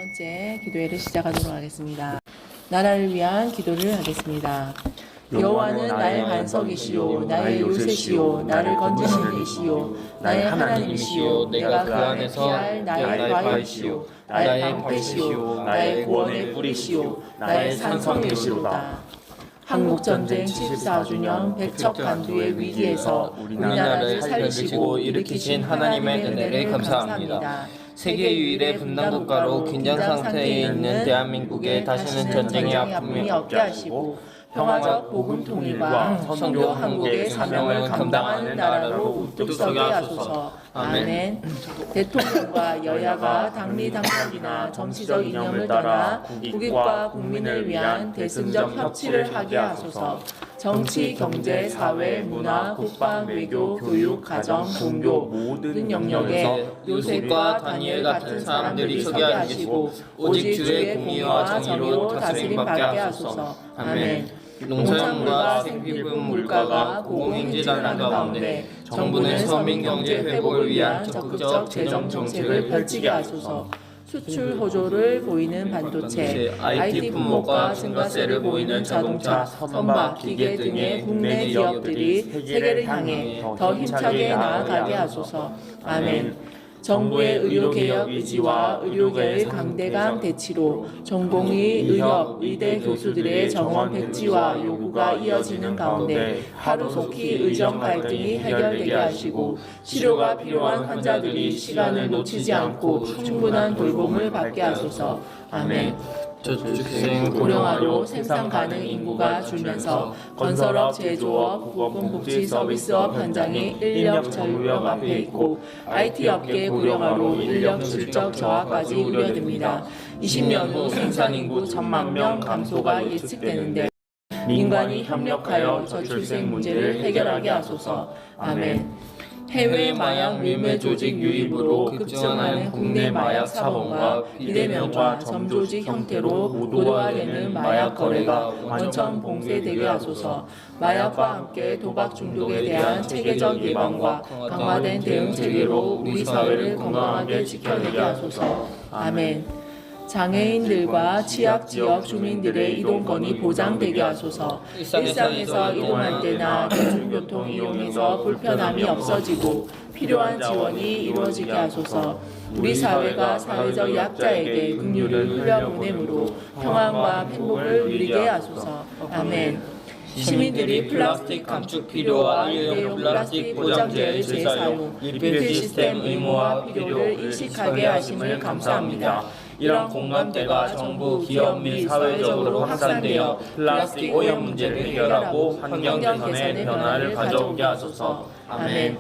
번째 기도회를 시작하도록 하겠습니다. 나라를 위한 기도를 하겠습니다. 여호와는 나의 반석이시요 나의 요새시요 나를 건지시는 이시요 나의 하나님이시요 내가 그 안에서 피할 나의 바위시요 나의 방패시요 나의 구원의 뿌리시요 나의 산성이시로다. 한국전쟁 74주년 백척간두의 위기에서 우리나라를 살리시고 일으키신 하나님의 은혜를 감사합니다. 세계 유일의 분단 국가로 긴장 상태에 있는 대한민국에 다시는 전쟁의 아픔이 없게 하시고 평화적 복음 통일과 선교 한국의 사명을 감당하는 나라로 우뚝 서게 하소서. 아멘. 대통령과 여야가 당리 당략이나 정치적 이념을 떠나 국익과 국민을 위한 대승적 협치를 하게 하소서. 정치, 경제, 사회, 문화, 국방, 외교, 교육, 가정, 종교 모든 영역에 요셉과 다니엘 같은 사람들이 서게 하시고 오직 주의 공의와 정의로 다스림 받게 하소서. 아멘. 농산물과 생필품 물가가 고공행진하는 가운데 정부는 서민 경제 회복을 위한 적극적 재정 정책을 펼치게 하소서. 수출 호조를 보이는 반도체, IT 품목과 증가세를 보이는 자동차, 선박, 기계 등의 국내 기업들이 세계를 향해 더 힘차게 나아가게 하소서. 아멘. 정부의 의료개혁 의지와 의료계의 강대강 대치로 전공의 의협, 의대 교수들의 정원 백지화 요구가 이어지는 가운데 하루속히 의정 갈등이 해결되게 하시고 치료가 필요한 환자들이 시간을 놓치지 않고 충분한 돌봄을 받게 하소서. 아멘. 저축생 고령화로 생산 가능 인구가 줄면서 건설업, 제조업, 보건복지 서비스업 현장이 인력 절벽 앞에 있고 IT 업계 고령화로 인력 질적 저하까지 우려됩니다. 20년 후 생산 인구 1,000만 명 감소가 예측되는데 민간이 협력하여 저출생 문제를 해결하게 하소서. 아멘. 해외 마약 밀매 조직 유입으로 급증하는 국내 마약 사범과 비대면과 점조직 형태로 고도화되는 마약 거래가 원천 봉쇄되게 하소서. 마약과 함께 도박 중독에 대한 체계적 예방과 강화된 대응 체계로 우리 사회를 건강하게 지켜내게 하소서. 아멘. 장애인들과 취약지역 주민들의 이동권이 보장되게 하소서. 일상에서 이동할 때나 대중교통 이용에서 불편함이 없어지고 필요한 지원이 이루어지게 하소서. 우리 사회가 사회적 약자에게 긍휼을 흘려보내므로 평안과 행복을 누리게 하소서. 아멘. 시민들이 플라스틱 감축 필요와 일회용 플라스틱 포장재의 재사용, 리필 시스템 의무화 필요를 인식하게 하심을 감사합니다. 이런 공감대가 정부, 기업 및 사회적으로 확산되어 플라스틱 오염 문제를 해결하고 환경 개선의 변화를 가져오게 하소서. 아멘.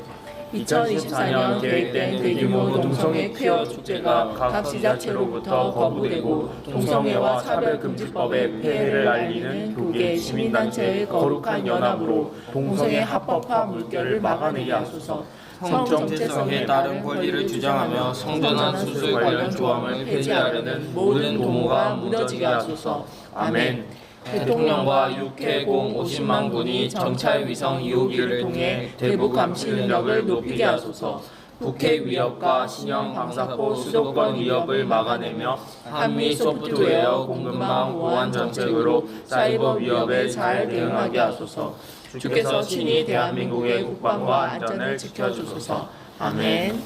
2024년 계획된 대규모 동성애 퀘어 축제가 각 지자체로부터 거부되고 동성애와 차별금지법의 폐해를 알리는 교계 시민단체의 거룩한 연합으로 동성애 합법화 물결을 막아내게 하소서. 성정체성에 따른 권리를 주장하며 성전환 수술 관련 조항을 폐지하려는 모든 도모가 무너지게 하소서. 아멘. 대통령과 육해공 50만 군이 정찰 위성 2호기를 통해 대북 감시 능력을 높이게 하소서. 북핵 위협과 신형 방사포 수도권 위협을 막아내며 한미 소프트웨어 공급망 보안 정책으로 사이버 위협에 잘 대응하게 하소서. 주께서 친히 대한민국의 국방과 안전을 지켜주소서. 아멘.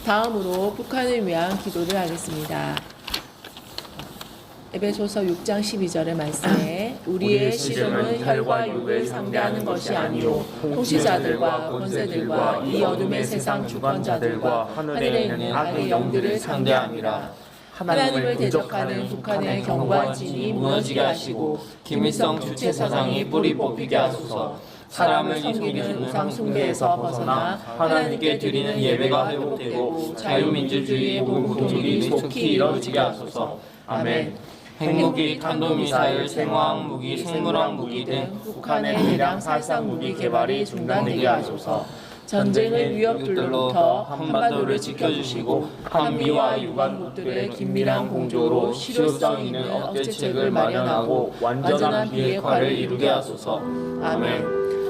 다음으로 북한을 위한 기도를 하겠습니다. 에베소서 6장 12절의 말씀에 우리의 씨름은 혈과 육을 상대하는 것이 아니요 통치자들과 권세들과 이 어둠의 세상 주권자들과 하늘에 있는 악의 영들을 상대함이라. 하나님을 대적하는 북한의 경관진이 무너지게 하시고 김일성 주체사상이 뿌리 뽑히게 하소서. 사람을 섬기는 우상 숭배에서 벗어나 하나님께 드리는 예배가 회복되고 자유민주주의의 본국통일이 속히 이루어지게 하소서. 아멘. 핵무기, 탄도미사일, 생화학 무기, 생물학 무기 등 북한의 대량 살상 무기 개발이 중단되게 하소서. 전쟁의 위협들로부터 한반도를 지켜주시고 한미와 유관국들의 긴밀한 공조로 실효성 있는 억제책을 마련하고 완전한 비핵화를 이루게 하소서. 아멘.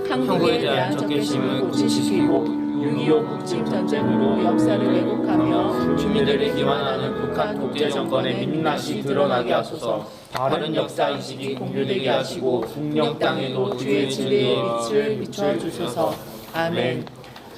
한국에 대한 적개심을 고치시키고 6.25 북침 전쟁으로 역사를 왜곡하며 주민들을 기만하는 북한 독재 정권의 민낯이 드러나게 하소서. 다른 역사 인식이 공유되게 하시고 북녘 땅에도 주의 진리의 빛을 비춰 주소서. 아멘.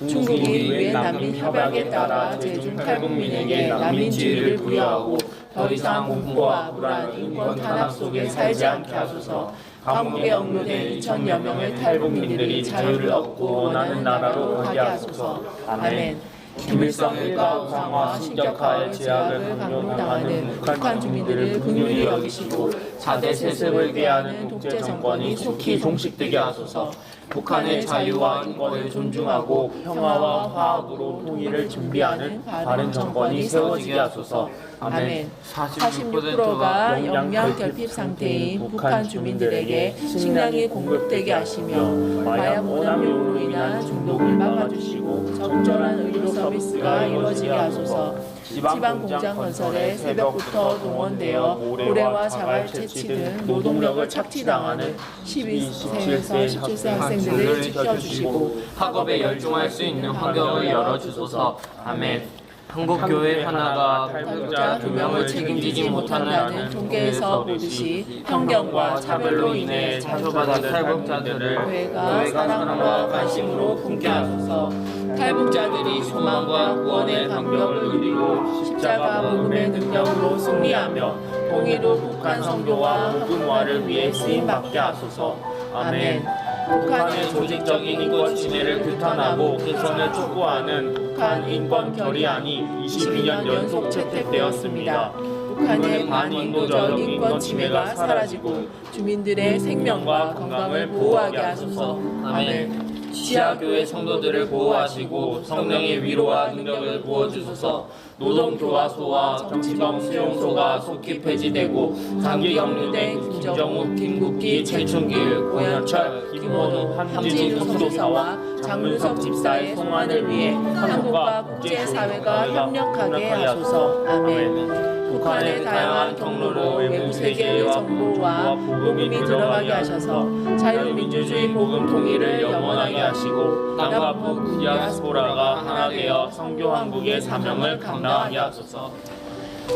중국이 유엔 난민 협약에 따라 제중 탈북민에게 난민 지위를 부여하고 더 이상 공포와 불안, 인권 탄압 속에 살지 않게 하소서. 감옥에 억류된 2,000여 명의 탈북민들이 자유를 얻고 원하는 나라로 가게 하소서. 아멘. 김일성 일가 우상화 신격화의 제약을 강요당하는 북한 주민들을 긍휼히 여기시고 4대 세습을 꾀하는 독재 정권이 속히 종식되게 하소서. 북한의 자유와 인권을 존중하고 평화와 화합으로 통일을 준비하는 바른 정권이 세워지게 하소서. 아멘. 46%가 영양 결핍 상태인 북한 주민들에게 식량이 공급되게 하시며 마약 오남용으로 인한 중독을 막아주시고 적절한 의료 서비스가 이루어지게 하소서. 지방 공장 건설에 새벽부터 동원되어 고래와 자갈 채취 등 노동력을 착취당하는 12세에서 17세 학생들을 지켜주시고 학업에 열중할 수 있는 환경을 열어주소서. 아멘. 한국교회 하나가 탈북자 2명을 책임지지 못한다는 통계에서 보듯이 편견과 차별로 인해 상처받은 탈북자들을 교회가 사랑과 관심으로 품게 하소서. 탈북자들이 소망과 구원의 방벽을 누리고 십자가 복음의 능력으로 승리하며 통일로 북한 선교와 복음화를 위해 쓰임받게 하소서. 아멘. 북한의 조직적인 인권 침해를 규탄하고 개선을 촉구하는 북한 인권 결의안이 22년 연속 채택되었습니다. 북한의 반인도적 인권 침해가 사라지고 주민들의 생명과 건강을 보호하게 하소서. 아멘. 지하교회 성도들을 보호하시고 성령의 위로와 능력을 부어주소서. 노동교화소와 정치범 수용소가 속히 폐지되고 장기 억류된 김정욱, 김국기, 최춘길, 고현철, 김원우, 함진우 선교사와 장문석 집사의 송환을 위해 한국과 국제사회가 협력하게 하소서. 아멘. 북한의 다양한 경로로 외부 세계의 정보와 복음이 들어가게 하셔서 자유민주주의 복음 통일을 영원하게 하시고 남과 북 디아스포라가 하나 되어 선교 한국의 사명을 감당하게 하소서.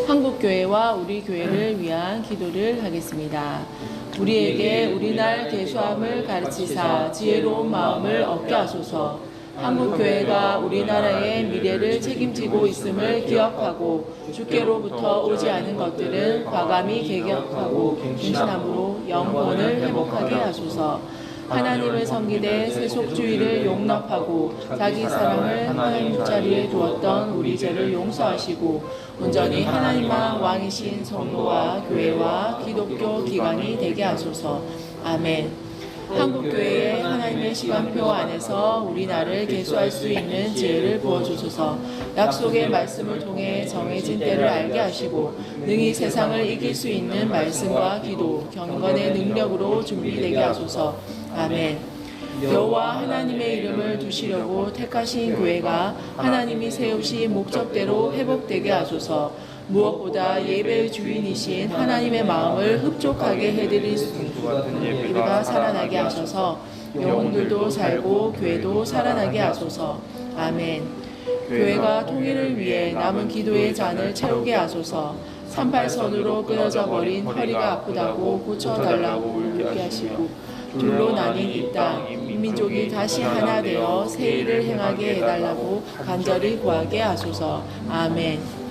한국교회와 우리 교회를 위한 기도를 하겠습니다. 우리에게 우리날 계수함을 가르치사 지혜로운 마음을 얻게 하소서. 한국교회가 우리나라의 미래를 책임지고 있음을 기억하고 주께로부터 오지 않은 것들은 과감히 개혁하고 갱신함으로 영혼을 회복하게 하소서. 하나님을 섬기되 세속주의를 용납하고 자기 사랑을 하나님 자리에 두었던 우리 죄를 용서하시고 온전히 하나님만 왕이신 성도와 교회와 기독교 기관이 되게 하소서. 아멘. 한국교회의 하나님의 시간표 안에서 우리 나를 계수할 수 있는 지혜를 부어주소서. 약속의 말씀을 통해 정해진 때를 알게 하시고 능히 세상을 이길 수 있는 말씀과 기도, 경건의 능력으로 준비되게 하소서. 아멘. 여호와 하나님의 이름을 두시려고 택하신 교회가 하나님이 세우신 목적대로 회복되게 하소서. 무엇보다 예배의 주인이신 하나님의 마음을 흡족하게 해드릴 수 있는 예배가 살아나게 하셔서 영혼들도 살고 교회도 살아나게 하소서. 아멘. 교회가 통일을 위해 남은 기도의 잔을 채우게 하소서. 38선으로 끊어져 버린 허리가 아프다고 고쳐달라고 울게 하시고 둘로 나뉜 이 땅 민족이 다시 하나 되어 새 일을 행하게 해달라고 간절히 구하게 하소서. 아멘.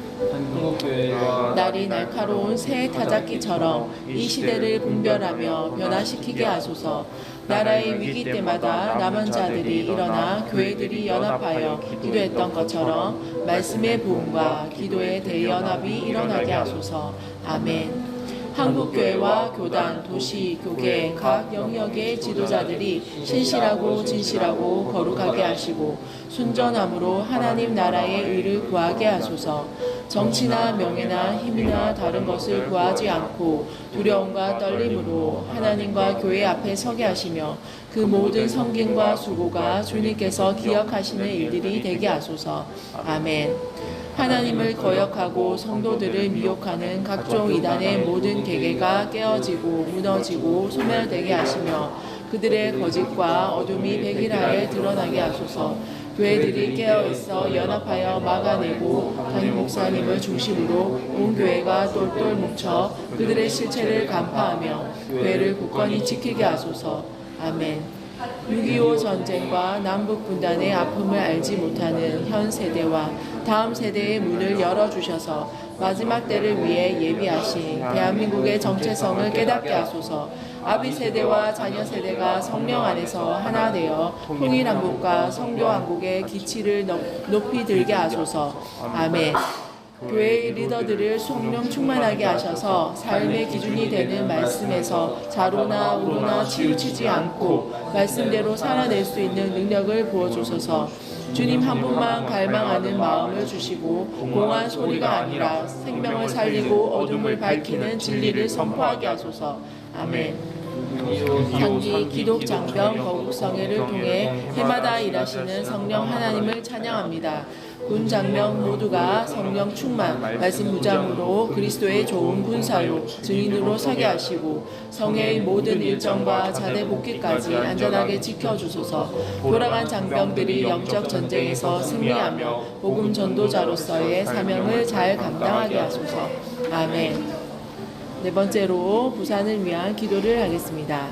날이 날카로운 새 타작기처럼 이 시대를 분별하며 변화시키게 하소서. 나라의 위기 때마다 남은 자들이 일어나 교회들이 연합하여 기도했던 것처럼 말씀의 부흥과 기도의 대연합이 일어나게 하소서. 아멘. 한국교회와 교단, 도시, 교계, 각 영역의 지도자들이 신실하고 진실하고 거룩하게 하시고 순전함으로 하나님 나라의 의를 구하게 하소서. 정치나 명예나 힘이나 다른 것을 구하지 않고 두려움과 떨림으로 하나님과 교회 앞에 서게 하시며 그 모든 성김과 수고가 주님께서 기억하시는 일들이 되게 하소서. 아멘. 하나님을 거역하고 성도들을 미혹하는 각종 이단의 모든 계계가 깨어지고 무너지고 소멸되게 하시며 그들의 거짓과 어둠이 백일하에 드러나게 하소서. 교회들이 깨어있어 연합하여 막아내고 담임 목사님을 중심으로 온 교회가 똘똘 뭉쳐 그들의 실체를 간파하며 교회를 굳건히 지키게 하소서. 아멘. 6.25 전쟁과 남북 분단의 아픔을 알지 못하는 현 세대와 다음 세대의 문을 열어주셔서 마지막 때를 위해 예비하신 대한민국의 정체성을 깨닫게 하소서. 아비 세대와 자녀 세대가 성령 안에서 하나 되어 통일한국과 성교한국의 기치를 높이 들게 하소서. 아멘. 교회의 리더들을 성령 충만하게 하셔서 삶의 기준이 되는 말씀에서 좌로나 우로나 치우치지 않고 말씀대로 살아낼 수 있는 능력을 부어주소서. 주님 한 분만 갈망하는 마음을 주시고 공한 소리가 아니라 생명을 살리고 어둠을 밝히는 진리를 선포하게 하소서. 아멘. 상기 기독 장병 거국성회를 통해 해마다 일하시는 성령 하나님을 찬양합니다. 군 장병 모두가 성령 충만, 말씀 무장으로 그리스도의 좋은 군사로 증인으로 서게 하시고 성회의 모든 일정과 자대 복귀까지 안전하게 지켜주소서. 돌아간 장병들이 영적 전쟁에서 승리하며 복음 전도자로서의 사명을 잘 감당하게 하소서. 아멘. 네 번째로 부산을 위한 기도를 하겠습니다.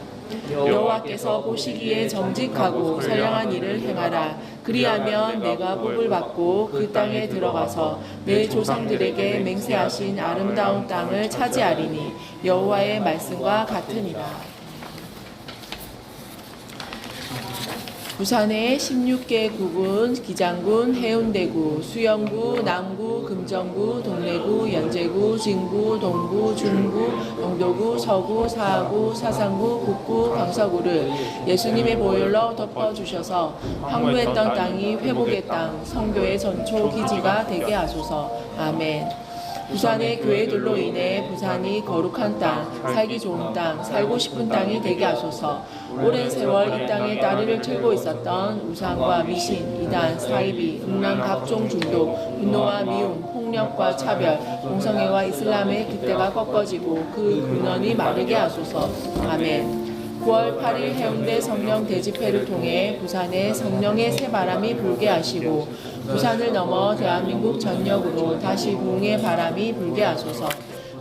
여호와께서 보시기에 정직하고 선량한 일을 행하라. 그리하면 내가 복을 받고 그 땅에 들어가서 내 조상들에게 맹세하신 아름다운 땅을 차지하리니 여호와의 말씀과 같으니라. 부산의 16개 구군, 기장군, 해운대구, 수영구, 남구, 금정구, 동래구, 연제구, 진구, 동구, 중구, 영도구, 서구, 사하구, 사상구, 북구, 강서구를 예수님의 보혈로 덮어주셔서 황무했던 땅이 회복의 땅, 성교의 전초 기지가 되게 하소서. 아멘. 부산의 교회들로 인해 부산이 거룩한 땅, 살기 좋은 땅, 살고 싶은 땅이 되게 하소서. 오랜 세월 이 땅에 다리를 틀고 있었던 우상과 미신, 이단, 사이비, 음란 각종 중독, 분노와 미움, 폭력과 차별, 동성애와 이슬람의 깃대가 꺾어지고 그 근원이 마르게 하소서. 아멘. 9월 8일 해운대 성령 대집회를 통해 부산에 성령의 새바람이 불게 하시고 부산을 넘어 대한민국 전역으로 다시 부흥의 바람이 불게 하소서.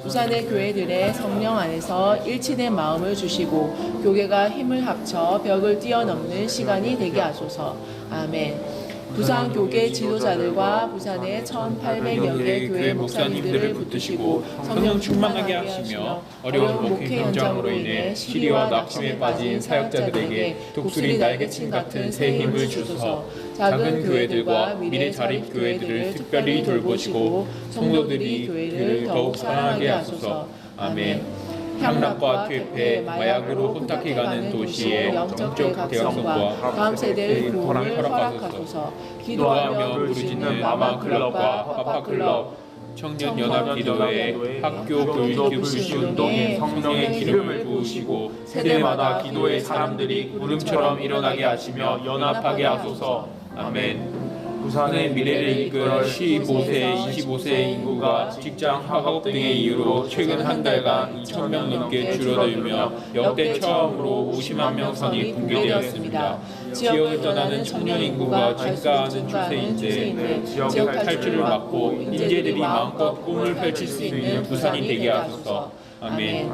부산의 교회들의 성령 안에서 일치된 마음을 주시고 교계가 힘을 합쳐 벽을 뛰어넘는 시간이 되게 하소서. 아멘. 부산 교계 지도자들과 부산의 1,800여 개 교회 목사님들을 붙드시고 성령 충만하게 하시며 어려운 목회 현장으로 인해 시리와 낙심에 빠진 사역자들에게 독수리 날개침 같은 새 힘을 주소서. 작은 교회들과 미래 자립 교회들을 특별히 돌보시고 성도들이 교회를 더욱 사랑하게 하소서. 아멘. 향락과 퇴폐, 마약으로 혼탁해가는 도시의 영적 대각성과 다음 세대의 구원을 허락하소서. 기도하며 부르짖는 마마클럽과 파파클럽, 청년연합기도회, 학교 교육기부시운동에 성령의 기름을 부으시고 세대마다 기도의 사람들이 구름처럼 일어나게 하시며 연합하게 하소서. 아멘. 부산의 미래를 이끌 15세, 25세 인구가 직장, 학업 등의 이유로 최근 한 달간 2,000명 넘게 줄어들며 역대 처음으로 50만 명 선이 붕괴되었습니다. 지역을 떠나는 청년 인구가 증가하는 추세인데 지역 탈출을 막고 인재들이 마음껏 꿈을 펼칠 수 있는 부산이 되게 하소서. 아멘.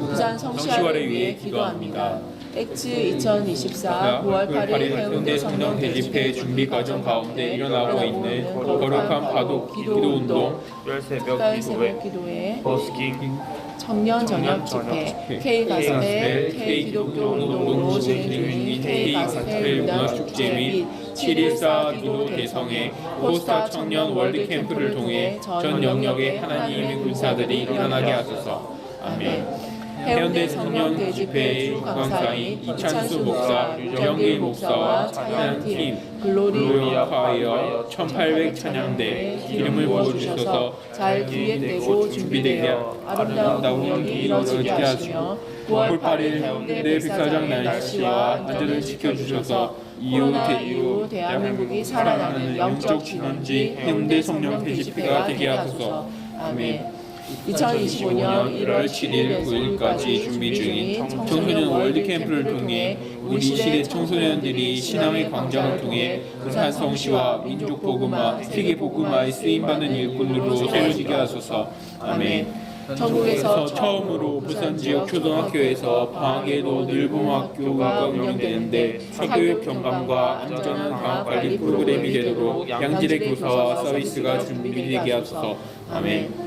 부산 성시화를 위해 기도합니다. 엑츠 2024 9월 8일 해운대 성령 대집회 준비 과정 가운데 일어나고 있는 거룩한 바둑 기도운동, 열새벽 기도회, 버스킹, 청년 저녁 집회, K-가스펠, K-기독교 운동으로 진행 중인 K-가스펠 문화축제 및 7.14 기도 대성회, 포스타 청년 월드캠프를 통해 전 영역의 하나님의 군사들이 일어나게 하소서. 아멘. 해운대 성령 대집회의 강사인 이찬수 목사, 유정길 목사와 찬양팀, 글로리아 파이어 1800 찬양대 기름을 부어주셔서 잘 기획되고 준비되어 아름다운 공연이 이뤄지게 하시며 9월 8일 해운대 백사장 날씨와 안전을 지켜주셔서 이후 대한민국이 살아나는 영적 진원지 해운대 성령 대집회가 되게 하소서. 아멘. 2025년 1월 7일 9일까지 준비 중인 청소년 월드캠프를 통해 우리 시대 청소년들이 신앙의 광장을 통해 부산 성시와 민족복음화, 세계복음화에 쓰임받는 일꾼으로 세워지게 하소서. 아멘. 전국에서 처음으로 부산 지역 초등학교에서 방학에도 늘봄학교가 운영되는데 사교육 경감과 안전한 방학관리 프로그램이 되도록 양질의 교사와 서비스가 준비되게 하소서. 아멘.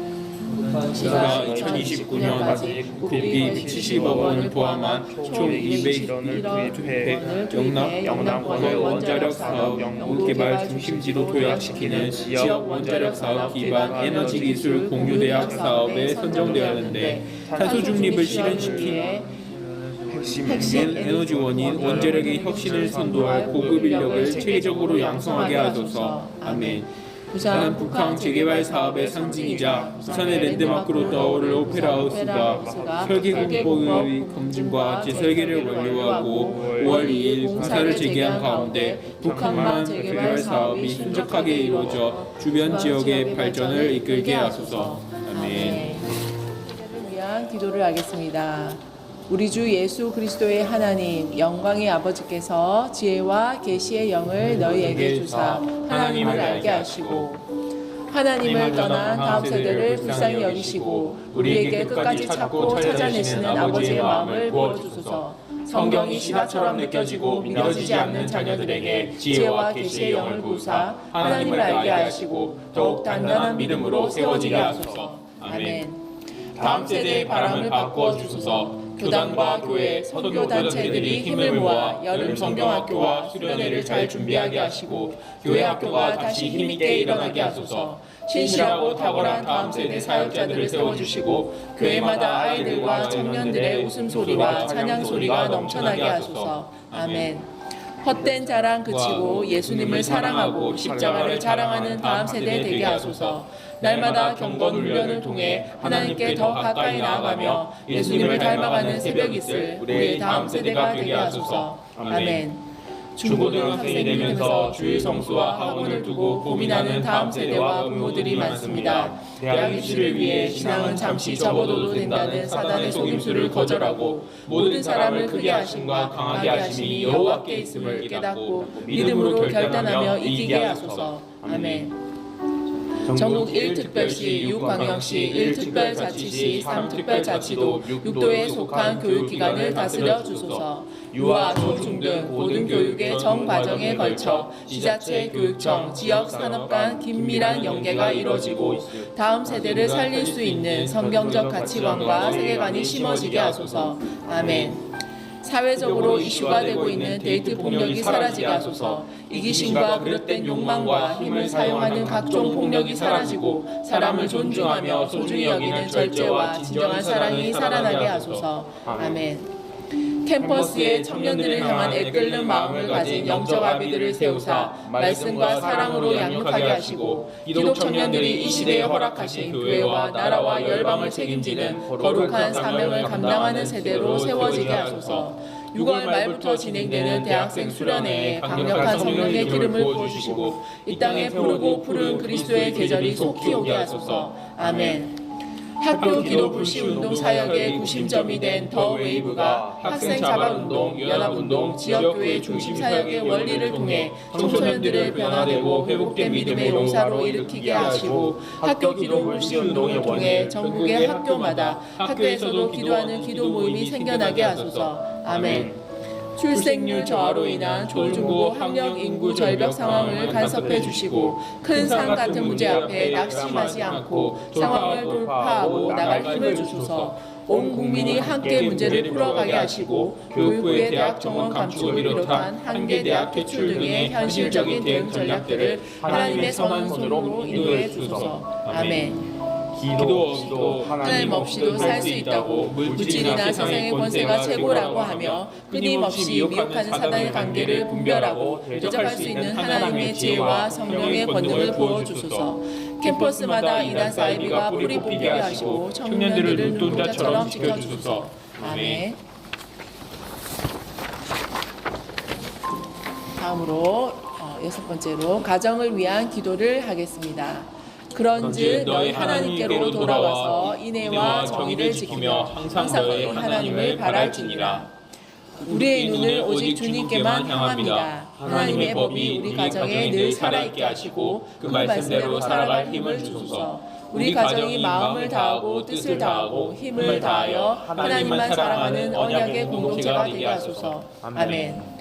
시가 2029년 국비 70억 원을 포함한 총 201회 영남권의 원자력 사업 연구개발 중심지로 도약시키는 지역 원자력 사업 기반 에너지 기술 공유대학 사업에 선정되었는데 탄소 중립을 실현시킨 핵심 에너지원인 원자력의 혁신을 선도할 고급 인력을 체계적으로 양성하게 하소서. 아멘. 부산 북항 재개발 사업의 상징이자 부산의 랜드마크로 떠오를 오페라하우스가 설계 공법의 검증과 재설계를 완료하고 5월 2일 공사를 재개한 가운데 북항만 재개발 사업이 순적하게 이루어져 주변 지역의 발전을 이끌게 하소서. 아멘. 를 위한 기도를 하겠습니다. 우리 주 예수 그리스도의 하나님 영광의 아버지께서 지혜와 계시의 영을 너희에게 주사 하나님을 알게 하시고 하나님을 떠난 다음 세대를 불쌍히 여기시고 우리에게 끝까지 찾고 찾아내시는 아버지의 마음을 부어주소서. 성경이 시가처럼 느껴지고 믿어지지 않는 자녀들에게 지혜와 계시의 영을 부으사 하나님을 알게 하시고 더욱 단단한 믿음으로 세워지게 하소서. 아멘. 다음 세대의 바람을 바꾸어 주소서. 교단과 교회, 선교 단체들이 힘을 모아 여름 성경학교와 수련회를 잘 준비하게 하시고 교회 학교가 다시 힘있게 일어나게 하소서. 신실하고 탁월한 다음 세대 사역자들을 세워주시고 교회마다 아이들과 청년들의 웃음소리와 찬양소리가 넘쳐나게 하소서. 아멘. 헛된 자랑 그치고 예수님을 사랑하고 십자가를 자랑하는 다음 세대 되게 하소서. 날마다 경건 훈련을 통해 하나님께 더 가까이 나아가며 예수님을 닮아가는 새벽이 있을 우리의 다음 세대가 되게 하소서. 아멘. 중고등학생이 되면서 주일 성수와 학원을 두고 고민하는 다음 세대와 부모들이 많습니다. 대학 입시를 위해 신앙은 잠시 접어둬도 된다는 사단의 속임수를 거절하고 모든 사람을 크게 하심과 강하게 하심이 여호와께 있음을 깨닫고 믿음으로 결단하며 이기게 하소서. 아멘. 전국 1특별시, 6광역시, 1특별자치시, 3특별자치도 6도에 속한 교육기관을 다스려 주소서. 유아, 중중 등 모든 교육의 전 과정에 걸쳐 지자체, 교육청, 지역 산업 간 긴밀한 연계가 이루어지고 다음 세대를 살릴 수 있는 성경적 가치관과 세계관이 심어지게 하소서. 아멘. 사회적으로 이슈가 되고 있는 데이트 폭력이 사라지게 하소서. 이기심과 그릇된 욕망과 힘을 사용하는 각종 폭력이 사라지고 사람을 존중하며 소중히 여기는 절제와 진정한 사랑이 살아나게 하소서. 아멘. 캠퍼스에 청년들을 향한 애끓는 마음을 가진 영적 아비들을 세우사 말씀과 사랑으로 양육하게 하시고 기독 청년들이 이 시대에 허락하신 교회와 나라와 열방을 책임지는 거룩한 사명을 감당하는 세대로 세워지게 하소서. 6월 말부터 진행되는 대학생 수련회에 강력한 성령의 기름을 부어주시고 이 땅에 푸르고 푸른 그리스도의 계절이 속히 오게 하소서. 아멘. 학교 기도 불시 운동 사역의 구심점이 된 더 웨이브가 학생 자발운동, 연합운동, 지역교회 중심 사역의 원리를 통해 청소년들을 변화되고 회복된 믿음의 용사로 일으키게 하시고 학교 기도 불시 운동을 통해 전국의 학교마다 학교에서도 기도하는 기도 모임이 생겨나게 하소서. 아멘. 출생률 저하로 인한 초중고 학령 인구 절벽 상황을 간섭해 주시고 큰 산 같은 문제 앞에 낙심하지 않고 상황을 돌파하고 나갈 힘을 주소서. 온 국민이 함께 문제를 풀어가게 하시고 교육부의 대학 정원 감축을 비롯한 한계 대학 퇴출 등의 현실적인 대응 전략들을 하나님의 선한 손으로 인도해 주소서. 아멘. 기도 없이도 하나님 없이도 살 수 있다고 물질이나 세상의 권세가 최고라고 하며 끊임없이 미혹하는 사단의 관계를 분별하고 대적할 수 있는 하나님의 지혜와 성령의 권능을 부어주소서. 캠퍼스마다 이단 사이비가 뿌리 뽑히게 하시고 청년들을 눈동자처럼 지켜주소서. 아멘. 다음으로 6번째로 가정을 위한 기도를 하겠습니다. 그런즉 너희 하나님께로 돌아와서 인애와 정의를 지키며 항상 너희 하나님을 바랄지니라. 우리의 눈을 오직 주님께만 향합니다. 하나님의 법이 우리 가정에 늘 살아있게 하시고 그 말씀대로 살아갈 힘을 주소서. 우리 가정이 마음을 다하고 뜻을 다하고 힘을 다하여 하나님만 사랑하는 언약의 공동체가 되게 하소서. 아멘.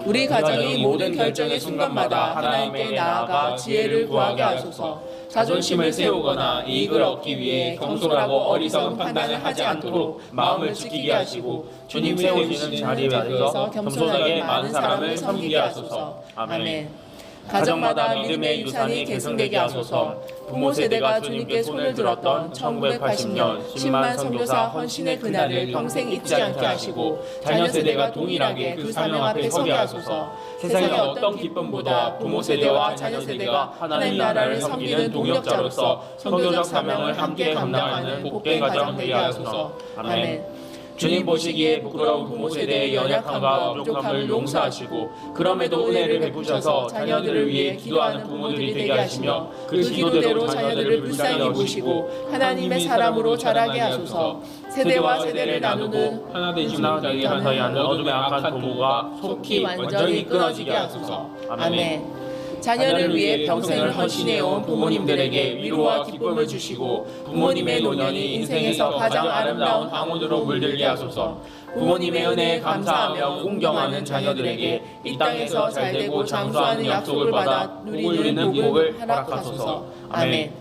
우리 가정이 모든 결정의 순간마다 하나님께 나아가 지혜를 구하게 하소서. 자존심을 세우거나 이익을 얻기 위해 경솔하고 어리석은 판단을 하지 않도록 마음을 지키게 하시고 주님 세우시는 자리에서 겸손하게 많은 사람을 섬기게 하소서. 아멘. 가정마다 믿음의 유산이 계승되게 하소서. 부모 세대가 주님께 손을 들었던 1980년 10만 선교사 헌신의 그날을 평생 잊지 않게 하시고 자녀 세대가 동일하게 그 사명 앞에 서게 하소서. 세상의 어떤 기쁨보다 부모 세대와 자녀 세대가 하나님 나라를 섬기는 동역자로서 선교적 사명을 함께 감당하는 복된 가정 되게 하소서. 아멘. 주님 보시기에 부끄러운 부모 세대의 연약함과 부족함을 용서하시고 그럼에도 은혜를 베푸셔서 자녀들을 위해 기도하는 부모들이 되게 하시며 그 기도대로 자녀들을 불쌍히 보시고 하나님의 사람으로 자라게 하소서. 세대와 세대를 나누는 하나 되심을 자기 하는 어둠의 악한 도모가 속히 완전히 끊어지게 하소서. 아멘. 자녀를 위해 평생을 헌신해온 부모님들에게 위로와 기쁨을 주시고 부모님의 노년이 인생에서 가장 아름다운 황혼으로 물들게 하소서. 부모님의 은혜에 감사하며 공경하는 자녀들에게 이 땅에서 잘되고 장수하는 약속을 받아 누리는 복을 허락하소서. 아멘.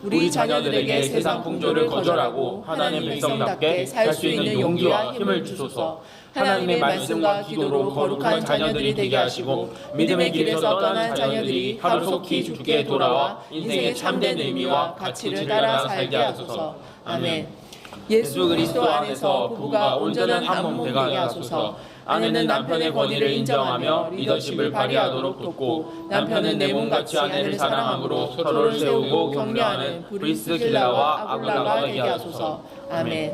우리 자녀들에게 세상 풍조를 거절하고 하나님 백성답게 살 수 있는 용기와 힘을 주소서. 하나님의 말씀과 기도로 거룩한 자녀들이 되게 하시고 믿음의 길에서 떠난 자녀들이 하루속히 주께 돌아와 인생의 참된 의미와 가치를 따라 살게 하소서. 아멘. 예수 그리스도 안에서 부부가 온전한 한 몸 되게 하소서. 아내는 남편의 권위를 인정하며 리더십을 발휘하도록 돕고 남편은 내 몸같이 아내를 사랑함으로 서로를 세우고 격려하는 브리스길라와 아굴라가 되게 하소서. 아멘.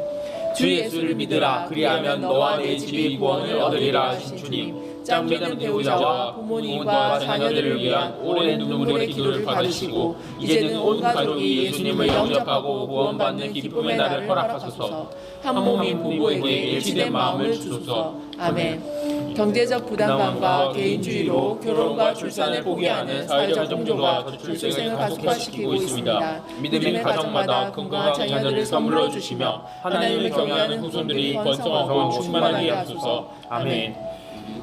주 예수를 믿으라. 그리하면 너와 내 집이 구원을 얻으리라 하신 주님. 짱 믿는 배우자와 부모님과 자녀들을 위한 오랜 눈물의 기도를 받으시고 이제는 온 가족이 예수님을 영접하고 구원받는 기쁨의 날을 허락하소서. 한 몸인 부부에게 일치된 마음을 주소서. 아멘. 경제적 부담감과 개인주의로 결혼과 출산을 포기하는 사회적 풍조가 저출생을 가속화시키고 있습니다. 믿음의 가정마다 건강한 자녀들을 선물로 주시며 하나님을 경외하는 후손들이 번성하고 충만하게 하소서. 아멘.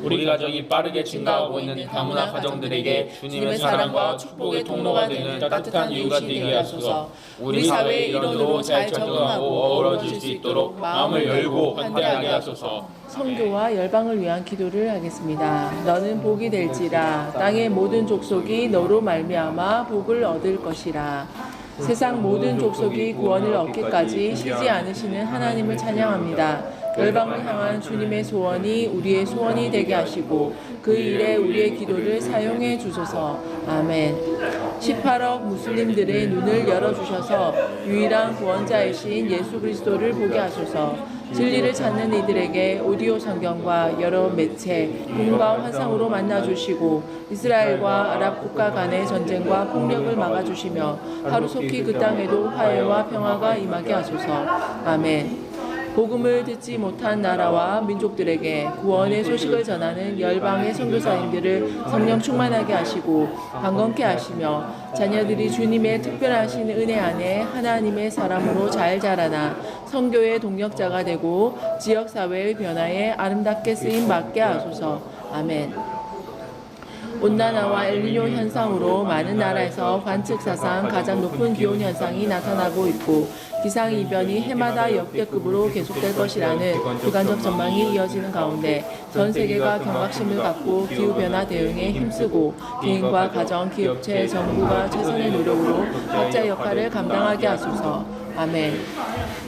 우리 가정이 빠르게 증가하고 있는 다문화 가정들에게 주님의 사랑과 축복의 통로가 되는 따뜻한 이유가 되게 하소서. 우리 사회의 일원으로 잘 적응하고 어우러질 수 있도록 마음을 열고 환대하게 하소서. 성도와 열방을 위한 기도를 하겠습니다. 너는 복이 될지라. 땅의 모든 족속이 너로 말미암아 복을 얻을 것이라. 세상 모든 족속이 구원을 얻기까지 쉬지 않으시는 하나님을 찬양합니다. 열방을 향한 주님의 소원이 우리의 소원이 되게 하시고 그 일에 우리의 기도를 사용해 주소서. 아멘. 18억 무슬림들의 눈을 열어주셔서 유일한 구원자이신 예수 그리스도를 보게 하소서. 진리를 찾는 이들에게 오디오 성경과 여러 매체, 꿈과 환상으로 만나주시고 이스라엘과 아랍 국가 간의 전쟁과 폭력을 막아주시며 하루속히 그 땅에도 화해와 평화가 임하게 하소서. 아멘. 복음을 듣지 못한 나라와 민족들에게 구원의 소식을 전하는 열방의 선교사님들을 성령 충만하게 하시고 강건케 하시며 자녀들이 주님의 특별하신 은혜 안에 하나님의 사람으로 잘 자라나 선교의 동력자가 되고 지역사회의 변화에 아름답게 쓰임 받게 하소서. 아멘. 온난화와 엘니뇨 현상으로 많은 나라에서 관측사상 가장 높은 기온 현상이 나타나고 있고 기상이변이 해마다 역대급으로 계속될 것이라는 주관적 전망이 이어지는 가운데 전 세계가 경각심을 갖고 기후변화 대응에 힘쓰고 개인과 가정, 기업체, 정부가 최선의 노력으로 각자의 역할을 감당하게 하소서. 아멘.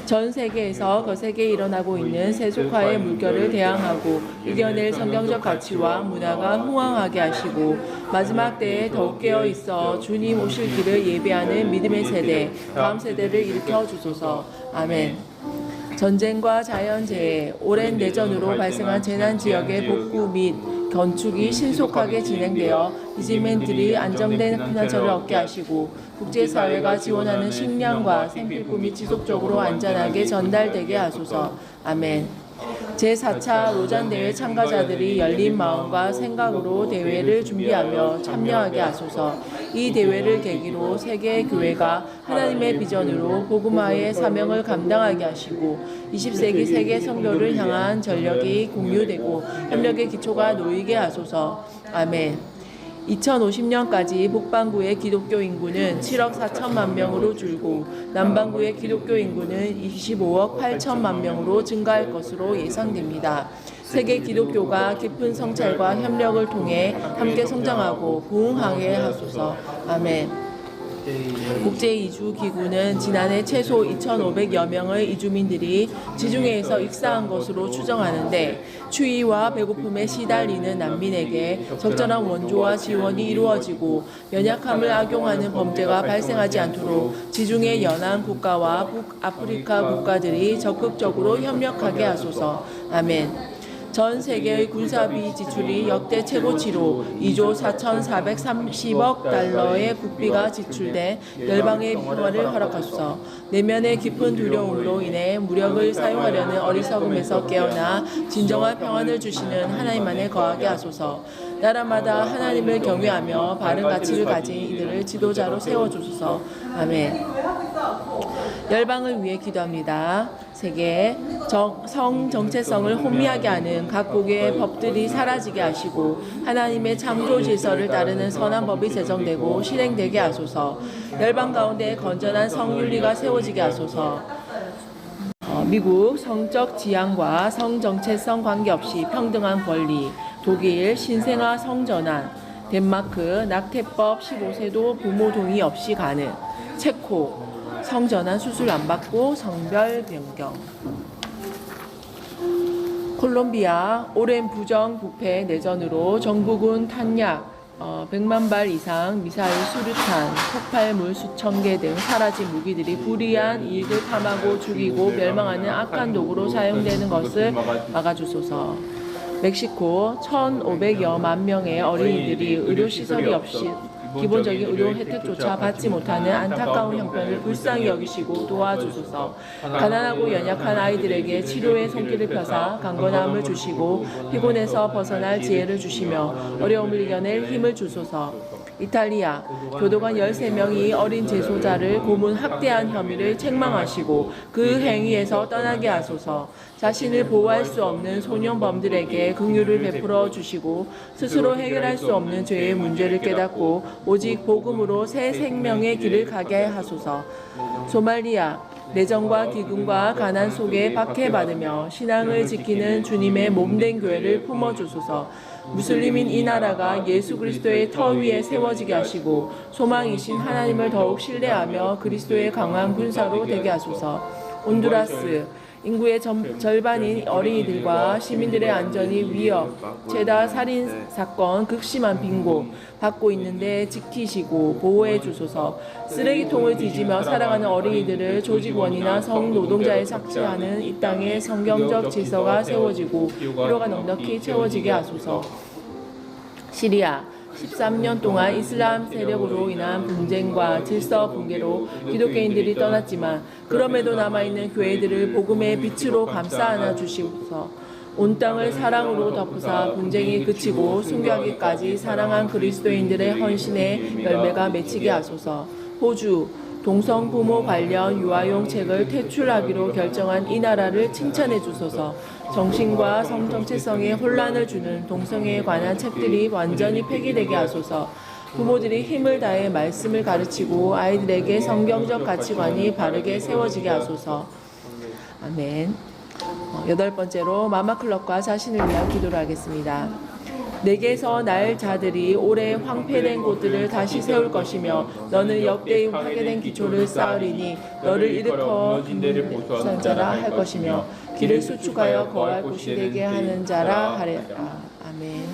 전 세계에서 거세게 일어나고 있는 세속화의 물결을 대항하고 이겨낼 성경적 가치와 문화가 흥왕하게 하시고 마지막 때에 더욱 깨어 있어 주님 오실 길을 예비하는 믿음의 세대, 다음 세대를 일으켜 주소서. 아멘. 전쟁과 자연재해, 오랜 내전으로 발생한 재난 지역의 복구 및 건축이 신속하게 진행되어 이집멘들이 안정된 피난처를 얻게 하시고 국제사회가 지원하는 식량과 생필품이 지속적으로 안전하게 전달되게 하소서. 아멘. 제4차 로잔대회 참가자들이 열린 마음과 생각으로 대회를 준비하며 참여하게 하소서. 이 대회를 계기로 세계 교회가 하나님의 비전으로 복음화의 사명을 감당하게 하시고 20세기 세계 선교를 향한 전력이 공유되고 협력의 기초가 놓이게 하소서. 아멘. 2050년까지 북반구의 기독교 인구는 7억 4천만 명으로 줄고 남반구의 기독교 인구는 25억 8천만 명으로 증가할 것으로 예상됩니다. 세계 기독교가 깊은 성찰과 협력을 통해 함께 성장하고 부흥하게 하소서. 아멘. 국제이주기구는 지난해 최소 2,500여 명의 이주민들이 지중해에서 익사한 것으로 추정하는데 추위와 배고픔에 시달리는 난민에게 적절한 원조와 지원이 이루어지고 연약함을 악용하는 범죄가 발생하지 않도록 지중해 연안 국가와 북아프리카 국가들이 적극적으로 협력하게 하소서. 아멘. 전 세계의 군사비 지출이 역대 최고치로 2조 4,430억 달러의 국비가 지출돼 열방의 평화를 허락하소서. 내면의 깊은 두려움으로 인해 무력을 사용하려는 어리석음에서 깨어나 진정한 평안을 주시는 하나님 안에 거하게 하소서. 나라마다 하나님을 경외하며 바른 가치를 가진 이들을 지도자로 세워주소서. 아멘. 열방을 위해 기도합니다. 세계 성 정체성을 혼미하게 하는 각국의 법들이 사라지게 하시고 하나님의 창조 질서를 따르는 선한 법이 제정되고 실행되게 하소서. 열방 가운데 건전한 성윤리가 세워지게 하소서. 미국 성적 지향과 성 정체성 관계없이 평등한 권리, 독일 신생아 성전환, 덴마크 낙태법 15세도 부모 동의 없이 가능, 체코 성전환 수술 안 받고 성별 변경. 콜롬비아 오랜 부정 부패 내전으로 정부군 탄약 100만 발 이상 미사일 수류탄 폭발물 수천 개 등 사라진 무기들이 불이한 이익을 탐하고 죽이고 멸망하는 악한 도구로 사용되는 것을 막아주소서. 멕시코 1,500여만 명의 어린이들이 의료시설이 없이 기본적인 의료 혜택조차 받지 못하는 안타까운 형편을 불쌍히 여기시고 도와주소서. 가난하고 연약한 아이들에게 치료의 손길을 펴사 강건함을 주시고 피곤에서 벗어날 지혜를 주시며 어려움을 이겨낼 힘을 주소서. 이탈리아 교도관 13명이 어린 재소자를 고문 학대한 혐의를 책망하시고 그 행위에서 떠나게 하소서. 자신을 보호할 수 없는 소년범들에게 긍휼을 베풀어 주시고 스스로 해결할 수 없는 죄의 문제를 깨닫고 오직 복음으로 새 생명의 길을 가게 하소서. 소말리아 내정과 기근과 가난 속에 박해받으며 신앙을 지키는 주님의 몸된 교회를 품어주소서. 무슬림인 이 나라가 예수 그리스도의 터 위에 세워지게 하시고 소망이신 하나님을 더욱 신뢰하며 그리스도의 강한 군사로 되게 하소서. 온두라스 인구의 절반인 어린이들과 시민들의 안전이 위협, 죄다 살인 사건, 극심한 빈곤 받고 있는데 지키시고 보호해 주소서. 쓰레기통을 뒤지며 살아가는 어린이들을 조직원이나 성노동자에 삭제하는 이 땅에 성경적 질서가 세워지고 필요가 넉넉히 채워지게 하소서. 시리아 13년 동안 이슬람 세력으로 인한 분쟁과 질서 붕괴로 기독교인들이 떠났지만 그럼에도 남아있는 교회들을 복음의 빛으로 감싸 안아 주시옵소서. 온 땅을 사랑으로 덮으사 분쟁이 그치고 순교하기까지 사랑한 그리스도인들의 헌신의 열매가 맺히게 하소서. 호주 동성 부모 관련 유아용 책을 퇴출하기로 결정한 이 나라를 칭찬해 주소서. 정신과 성 정체성에 혼란을 주는 동성애에 관한 책들이 완전히 폐기되게 하소서. 부모들이 힘을 다해 말씀을 가르치고 아이들에게 성경적 가치관이 바르게 세워지게 하소서. 아멘. 8번째로 마마클럽과 자신을 위한 기도를 하겠습니다. 내게서 날 자들이 오래 황폐된 곳들을 다시 세울 것이며 너는 역대의 파괴된 기초를 쌓으리니 너를 일으켜 부산 자라 할 것이며 길을 수축하여 거할 곳이 되게 하는 자라 하리라. 아멘.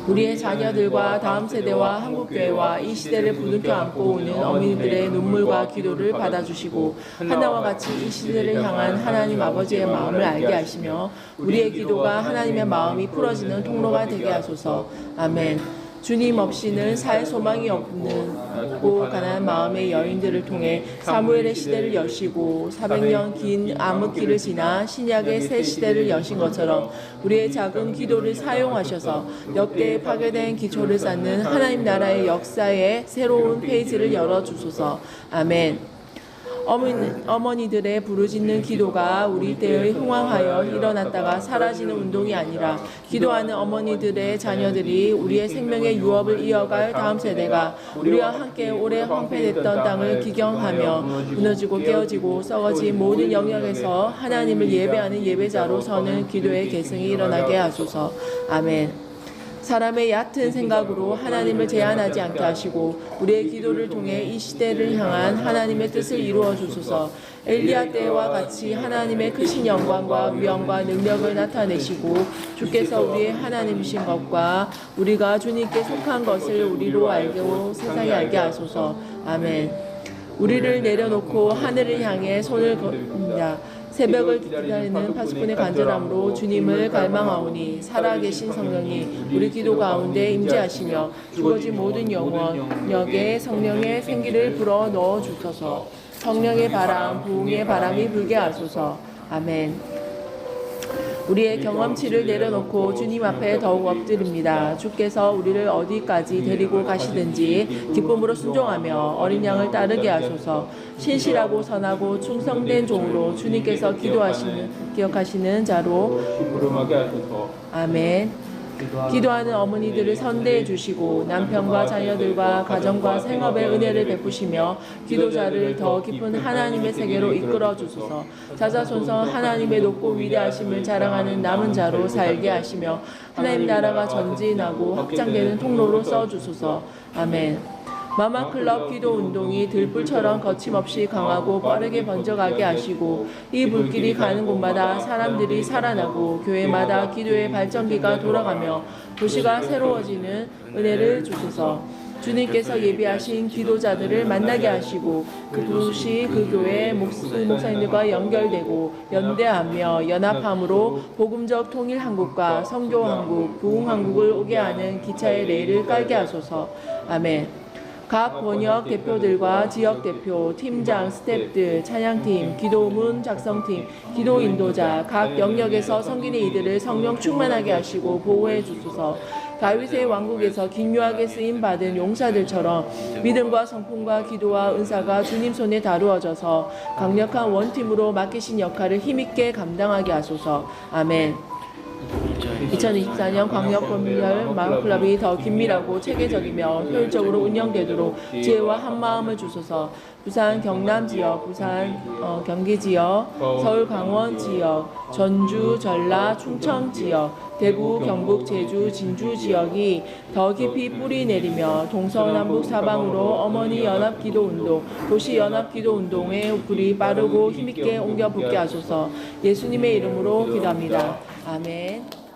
우리의 자녀들과 다음 세대와 한국교회와 이 시대를 부둥켜 안고 오는 어머니들의 눈물과 기도를 받아주시고 하나와 같이 이 시대를 향한 하나님 아버지의 마음을 알게 하시며 우리의 기도가 하나님의 마음이 풀어지는 통로가 되게 하소서. 아멘. 주님 없이는 살 소망이 없고 가난한 마음의 여인들을 통해 사무엘의 시대를 여시고 400년 긴 암흑기를 지나 신약의 새 시대를 여신 것처럼 우리의 작은 기도를 사용하셔서 역대에 파괴된 기초를 쌓는 하나님 나라의 역사의 새로운 페이지를 열어주소서. 아멘. 어머니들의 부르짖는 기도가 우리 때에 흥황하여 일어났다가 사라지는 운동이 아니라 기도하는 어머니들의 자녀들이 우리의 생명의 유업을 이어갈 다음 세대가 우리와 함께 오래 황폐됐던 땅을 기경하며 무너지고 깨어지고 썩어진 모든 영역에서 하나님을 예배하는 예배자로 서는 기도의 계승이 일어나게 하소서. 아멘. 사람의 얕은 생각으로 하나님을 제한하지 않게 하시고 우리의 기도를 통해 이 시대를 향한 하나님의 뜻을 이루어 주소서. 엘리야 때와 같이 하나님의 크신 영광과 위엄과 능력을 나타내시고 주께서 우리의 하나님이신 것과 우리가 주님께 속한 것을 우리로 알고 세상에 알게 하소서. 아멘. 우리를 내려놓고 하늘을 향해 손을 겁니다. 새벽을 기다리는 파수꾼의 간절함으로 주님을 갈망하오니 살아계신 성령이 우리 기도 가운데 임재하시며 죽어진 모든 영역에 성령의 생기를 불어 넣어 주소서. 성령의 바람, 부흥의 바람이 불게 하소서. 아멘. 우리의 경험치를 내려놓고 주님 앞에 더욱 엎드립니다. 주께서 우리를 어디까지 데리고 가시든지 기쁨으로 순종하며 어린 양을 따르게 하소서. 신실하고 선하고 충성된 종으로 주님께서 기억하시는 자로 아멘. 기도하는 어머니들을 선대해 주시고 남편과 자녀들과 가정과 생업에 은혜를 베푸시며 기도자를 더 깊은 하나님의 세계로 이끌어 주소서. 자자손손 하나님의 높고 위대하심을 자랑하는 남은 자로 살게 하시며 하나님 나라가 전진하고 확장되는 통로로 써주소서. 아멘. 마마클럽 기도 운동이 들불처럼 거침없이 강하고 빠르게 번져가게 하시고 이 불길이 가는 곳마다 사람들이 살아나고 교회마다 기도의 발전기가 돌아가며 도시가 새로워지는 은혜를 주소서. 주님께서 예비하신 기도자들을 만나게 하시고 그 도시 그 교회 목사님들과 연결되고 연대하며 연합함으로 복음적 통일 한국과 선교 한국, 부흥 한국을 오게 하는 기차의 레일을 깔게 하소서. 아멘. 각 번역 대표들과 지역 대표, 팀장, 스태프들, 찬양팀, 기도문 작성팀, 기도 인도자, 각 영역에서 섬기는 이들을 성령 충만하게 하시고 보호해 주소서. 다윗의 왕국에서 긴유하게 쓰임 받은 용사들처럼 믿음과 성품과 기도와 은사가 주님 손에 다루어져서 강력한 원팀으로 맡기신 역할을 힘있게 감당하게 하소서. 아멘. 2024년 광역검열 마음클럽이 더 긴밀하고 체계적이며 효율적으로 운영되도록 지혜와 한마음을 주소서. 부산 경남 지역, 부산 경기 지역, 서울 강원 지역, 전주 전라 충청 지역, 대구 경북 제주 진주 지역이 더 깊이 뿌리 내리며 동서남북 사방으로 어머니 연합기도운동, 도시연합기도운동의 불이 빠르고 힘있게 옮겨 붙게 하소서. 예수님의 이름으로 기도합니다. 아멘.